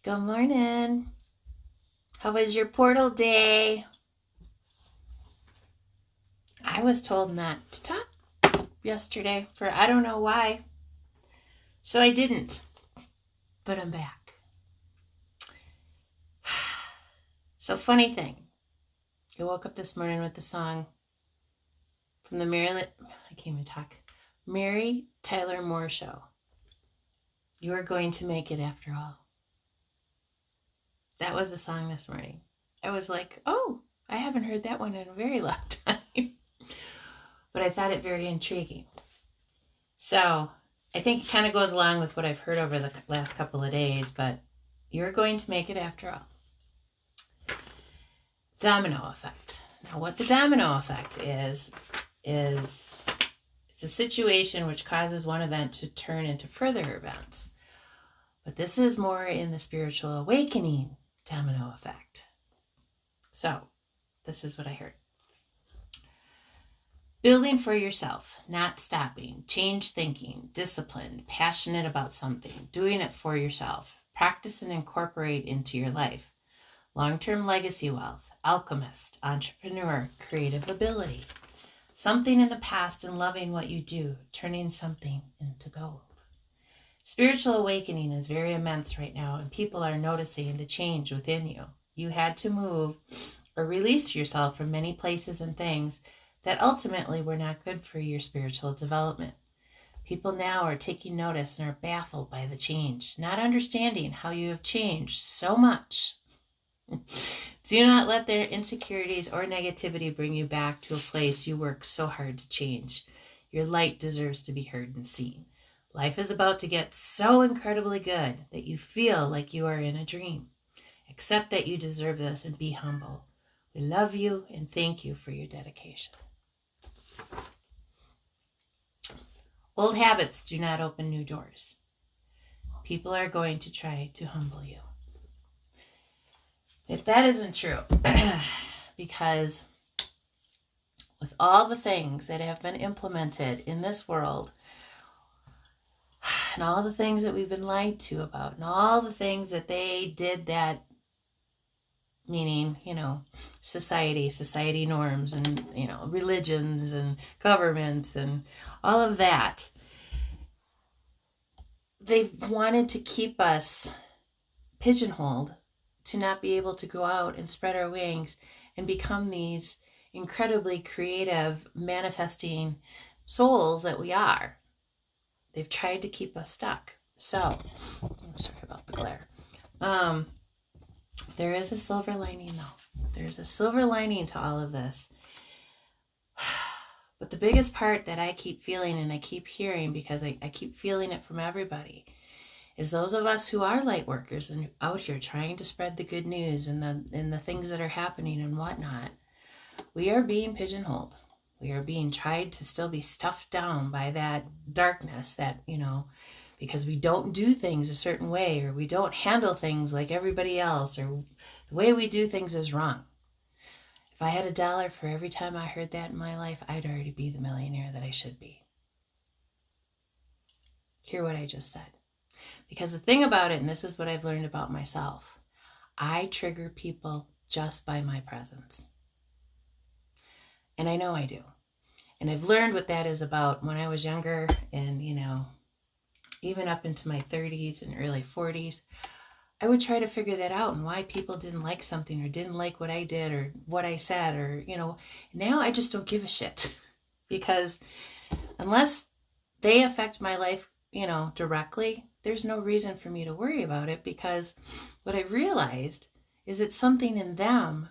Good morning. How was your portal day? I was told not to talk yesterday for I don't know why. So I didn't. But I'm back. So funny thing. I woke up this morning with the song from the Mary Tyler Moore Show. You're going to make it after all. That was the song this morning. I was like, oh, I haven't heard that one in a very long time. But I thought it very intriguing. So I think it kind of goes along with what I've heard over the last couple of days, but you're going to make it after all. Domino effect. Now what the domino effect is it's a situation which causes one event to turn into further events. But this is more in the spiritual awakening domino effect. So this is what I heard. Building for yourself, not stopping, change thinking, disciplined, passionate about something, doing it for yourself, practice and incorporate into your life. Long-term legacy wealth, alchemist, entrepreneur, creative ability. Something in the past and loving what you do, turning something into gold. Spiritual awakening is very immense right now, and people are noticing the change within you. You had to move or release yourself from many places and things that ultimately were not good for your spiritual development. People now are taking notice and are baffled by the change, not understanding how you have changed so much. Do not let their insecurities or negativity bring you back to a place you worked so hard to change. Your light deserves to be heard and seen. Life is about to get so incredibly good that you feel like you are in a dream. Accept that you deserve this and be humble. We love you and thank you for your dedication. Old habits do not open new doors. People are going to try to humble you. If that isn't true, because with all the things that have been implemented in this world, and all the things that we've been lied to about, and all the things that they did that, meaning, society norms, and, religions and governments and all of that, they've wanted to keep us pigeonholed to not be able to go out and spread our wings and become these incredibly creative, manifesting souls that we are. They've tried to keep us stuck. So, I'm sorry about the glare. There is a silver lining, though. There's a silver lining to all of this. But the biggest part that I keep feeling and I keep hearing, because I keep feeling it from everybody, is those of us who are light workers and out here trying to spread the good news and the things that are happening and whatnot, we are being pigeonholed. We are being tried to still be stuffed down by that darkness that, because we don't do things a certain way, or we don't handle things like everybody else, or the way we do things is wrong. If I had $1 for every time I heard that in my life, I'd already be the millionaire that I should be. Hear what I just said. Because the thing about it, and this is what I've learned about myself, I trigger people just by my presence. And I know I do. And I've learned what that is about when I was younger and, even up into my 30s and early 40s. I would try to figure that out and why people didn't like something or didn't like what I did or what I said or, now I just don't give a shit. Because unless they affect my life, directly, there's no reason for me to worry about it, because what I've realized is it's something in them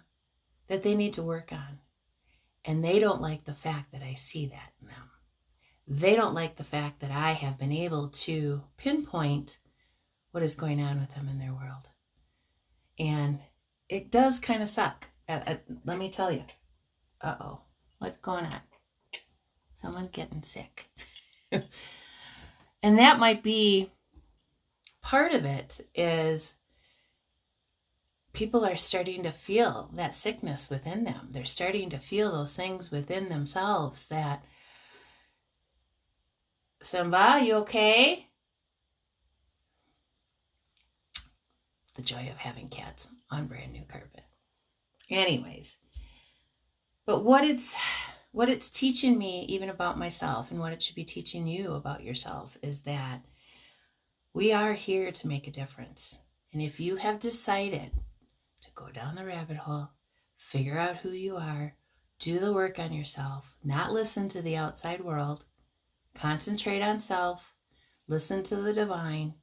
that they need to work on. And they don't like the fact that I see that in them. They don't like the fact that I have been able to pinpoint what is going on with them in their world. And it does kind of suck. Let me tell you. Uh-oh. What's going on? Someone's getting sick. And that might be part of it, is people are starting to feel that sickness within them. They're starting to feel those things within themselves that, Simba, you okay? the joy of having cats on brand new carpet. Anyways, but what it's teaching me even about myself, and what it should be teaching you about yourself, is that we are here to make a difference. And if you have decided to go down the rabbit hole, figure out who you are, do the work on yourself, not listen to the outside world, concentrate on self, listen to the divine.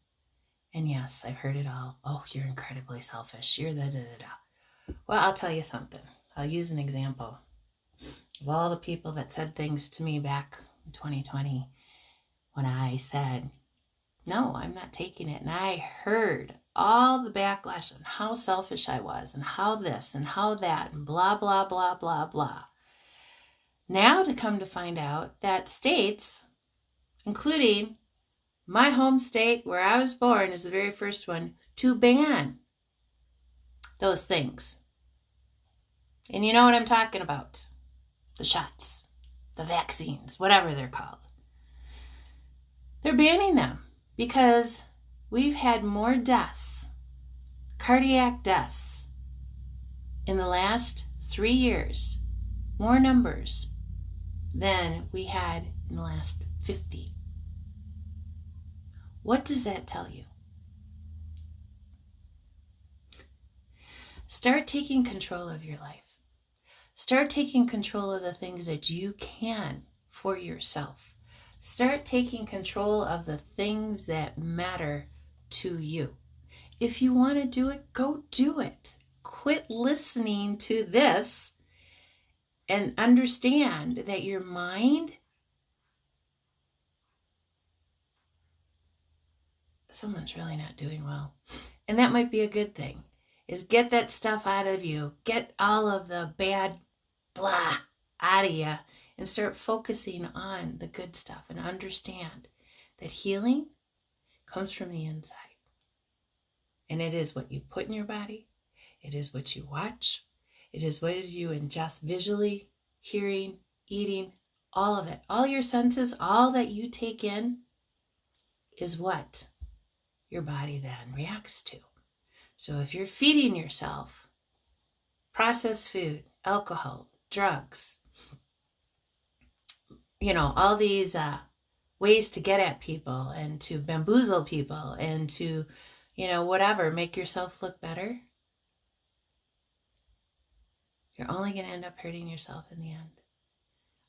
And yes, I've heard it all. Oh, you're incredibly selfish. You're da-da-da-da. Well, I'll tell you something. I'll use an example of all the people that said things to me back in 2020 when I said, no, I'm not taking it. And I heard all the backlash on how selfish I was, and how this and how that, and blah, blah, blah, blah, blah. Now to come to find out that states, including my home state where I was born, is the very first one to ban those things. And you know what I'm talking about. The shots, the vaccines, whatever they're called. They're banning them because we've had more deaths, cardiac deaths, in the last 3 years, more numbers than we had in the last 50. What does that tell you? Start taking control of your life. Start taking control of the things that you can for yourself. Start taking control of the things that matter to you. If you want to do it, go do it. Quit listening to this and understand that your mind, someone's really not doing well. And that might be a good thing, is get that stuff out of you. Get all of the bad blah out of you and start focusing on the good stuff, and understand that healing comes from the inside. And it is what you put in your body. It is what you watch. It is what you ingest visually, hearing, eating, all of it. All your senses, all that you take in is what your body then reacts to. So if you're feeding yourself processed food, alcohol, drugs, all these ways to get at people and to bamboozle people and to, whatever, make yourself look better, you're only going to end up hurting yourself in the end.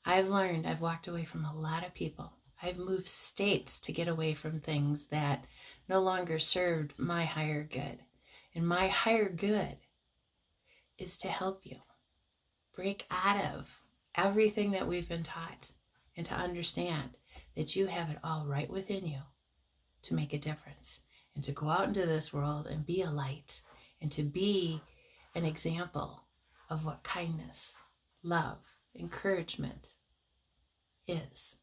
I've walked away from a lot of people. I've moved states to get away from things that no longer served my higher good. And my higher good is to help you break out of everything that we've been taught, and to understand that you have it all right within you to make a difference, and to go out into this world and be a light, and to be an example of what kindness, love, encouragement is.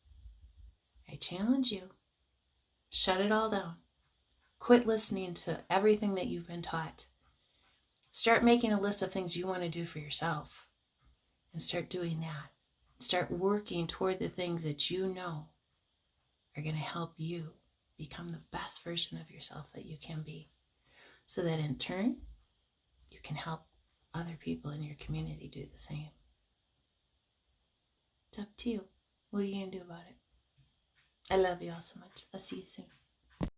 I challenge you, shut it all down. Quit listening to everything that you've been taught. Start making a list of things you want to do for yourself, and start doing that. Start working toward the things that you know are going to help you become the best version of yourself that you can be, so that in turn, you can help other people in your community do the same. It's up to you. What are you going to do about it? I love you all so much. I'll see you soon.